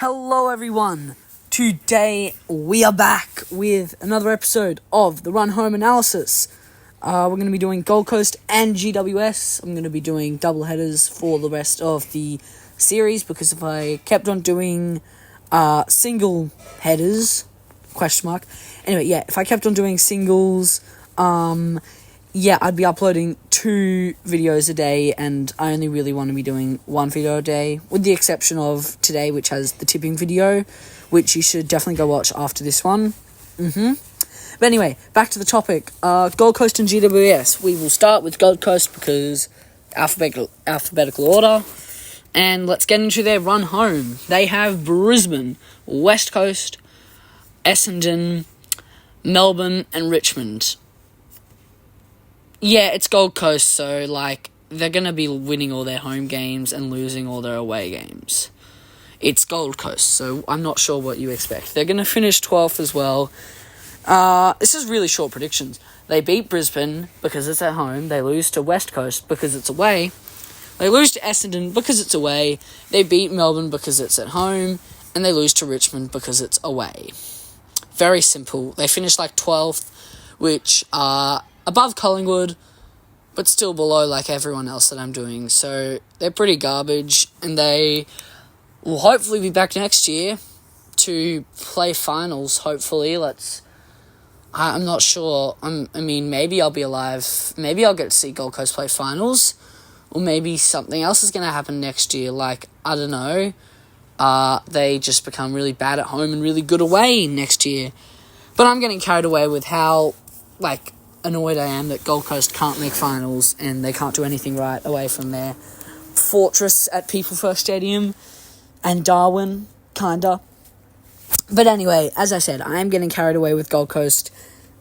Hello everyone, today we are back with another episode of the Run Home Analysis. We're going to be doing Gold Coast and GWS. I'm going to be doing double headers for the rest of the series because if I kept on doing single headers, if I kept on doing singles, I'd be uploading 2 videos a day, and I only really want to be doing 1 video a day, with the exception of today, which has the tipping video, which you should definitely go watch after this one. But anyway, back to the topic. Gold Coast and GWS. We will start with Gold Coast because alphabetical order, and let's get into their run home. They have Brisbane, West Coast, Essendon, Melbourne, and Richmond. Yeah, it's Gold Coast, so, they're going to be winning all their home games and losing all their away games. It's Gold Coast, so I'm not sure what you expect. They're going to finish 12th as well. This is really short predictions. They beat Brisbane because it's at home. They lose to West Coast because it's away. They lose to Essendon because it's away. They beat Melbourne because it's at home. And they lose to Richmond because it's away. Very simple. They finish 12th, which are above Collingwood, but still below everyone else that I'm doing. So they're pretty garbage, and they will hopefully be back next year to play finals. Hopefully, I'm not sure. Maybe I'll be alive. Maybe I'll get to see Gold Coast play finals, or maybe something else is going to happen next year. I don't know. They just become really bad at home and really good away next year. But I'm getting carried away with how annoyed I am that Gold Coast can't make finals and they can't do anything right away from their fortress at People First Stadium and Darwin, kinda. But anyway, as I said, I am getting carried away with Gold Coast.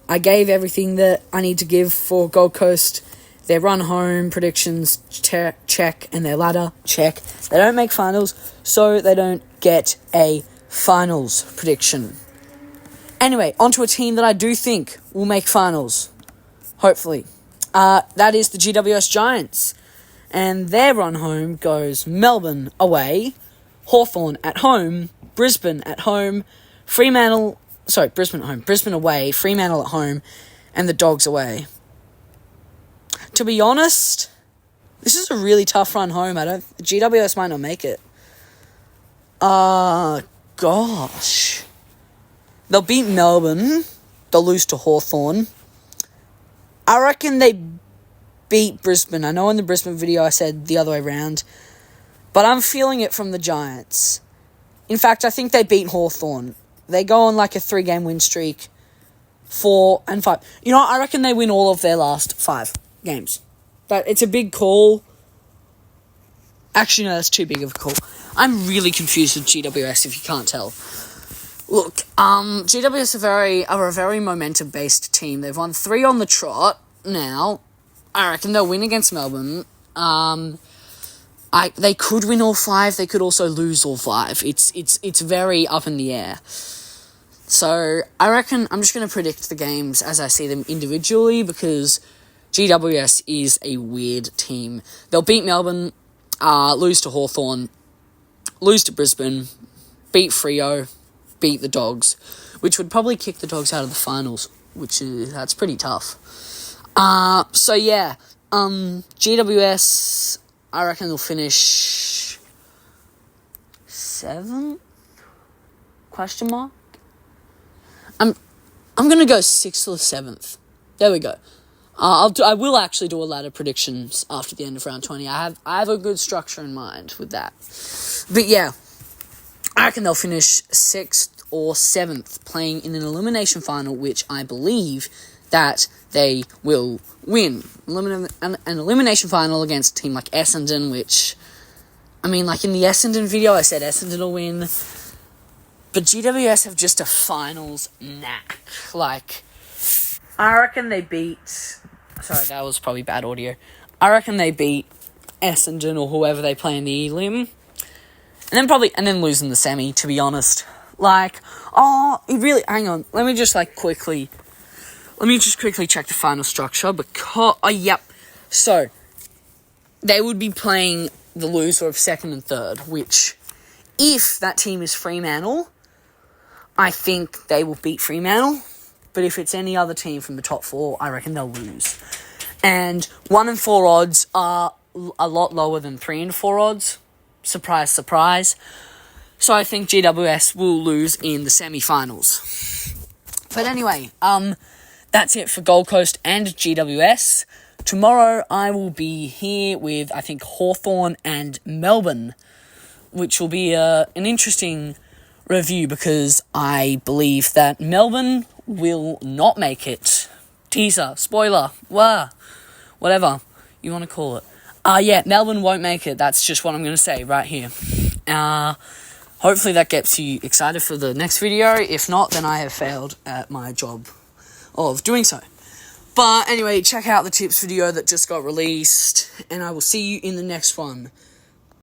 I gave everything that I need to give for Gold Coast. Their run home predictions, check, and their ladder, check. They don't make finals, so they don't get a finals prediction. Anyway, onto a team that I do think will make finals. Hopefully. That is the GWS Giants. And their run home goes Melbourne away, Hawthorn at home, Brisbane at home, Brisbane at home, Brisbane away, Fremantle at home, and the Dogs away. To be honest, this is a really tough run home. GWS might not make it. Gosh. They'll beat Melbourne. They'll lose to Hawthorn. I reckon they beat Brisbane. I know in the Brisbane video I said the other way around, but I'm feeling it from the Giants. In fact, I think they beat Hawthorn. They go on a 3-game win streak, 4 and 5. You know what? I reckon they win all of their last 5 games. But it's a big call. Actually, no, that's too big of a call. I'm really confused with GWS, if you can't tell. Look, GWS are a very momentum-based team. They've won 3 on the trot now. I reckon they'll win against Melbourne. They could win all 5. They could also lose all 5. It's very up in the air. So I reckon I'm just going to predict the games as I see them individually because GWS is a weird team. They'll beat Melbourne, lose to Hawthorn, lose to Brisbane, beat Freo, beat the Dogs, which would probably kick the Dogs out of the finals, that's pretty tough. GWS, I reckon they'll finish 7th? Question mark? I'm gonna go 6th or 7th. There we go. I will actually do a ladder predictions after the end of round 20. I have a good structure in mind with that. But yeah, I reckon they'll finish 6th or 7th, playing in an elimination final, which I believe that they will win. An elimination final against a team like Essendon, which, in the Essendon video, I said Essendon will win. But GWS have just a finals knack. I reckon they beat... Sorry, that was probably bad audio. I reckon they beat Essendon or whoever they play in the elim. And then lose in the semi, to be honest. Hang on. Let me just quickly check the final structure So, they would be playing the loser of 2nd and 3rd, which if that team is Fremantle, I think they will beat Fremantle. But if it's any other team from the top 4, I reckon they'll lose. And 1 in 4 odds are a lot lower than 3 in 4 odds. Surprise, surprise. So I think GWS will lose in the semi-finals. But anyway, that's it for Gold Coast and GWS. Tomorrow I will be here with, I think, Hawthorn and Melbourne, which will be an interesting review because I believe that Melbourne will not make it. Teaser, spoiler, whatever you want to call it. Yeah, Melbourne won't make it. That's just what I'm going to say right here. Hopefully that gets you excited for the next video. If not, then I have failed at my job of doing so. But anyway, check out the tips video that just got released, and I will see you in the next one.